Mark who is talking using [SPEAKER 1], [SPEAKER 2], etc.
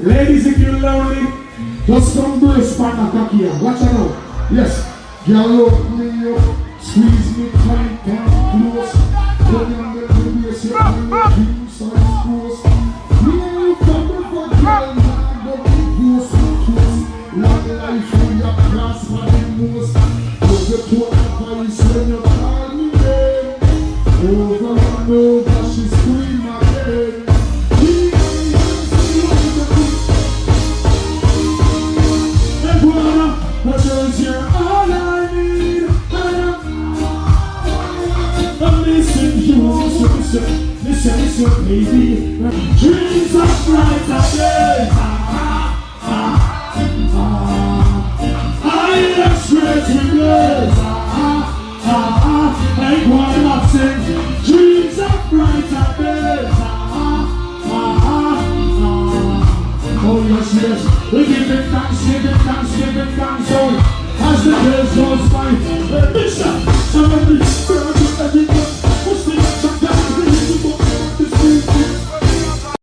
[SPEAKER 1] Ladies, if you're lonely, just come brace for my cocky here. Watch out. Yes. Girl, look me up, squeeze me tight and close. When I'm in the race, you're in the dream size close. Me and you come for girl, man, but we go so close. Long life for your class, for the most. But the two advice when you call me name. Over and over, she scream again. Because you're all I need. I'm missing you. Listen, baby. Dreams of brighter days. I am straight to blaze. Like one of sing. Dreams of brighter days. Oh yes, we give it thanks, oh, as the days goes by.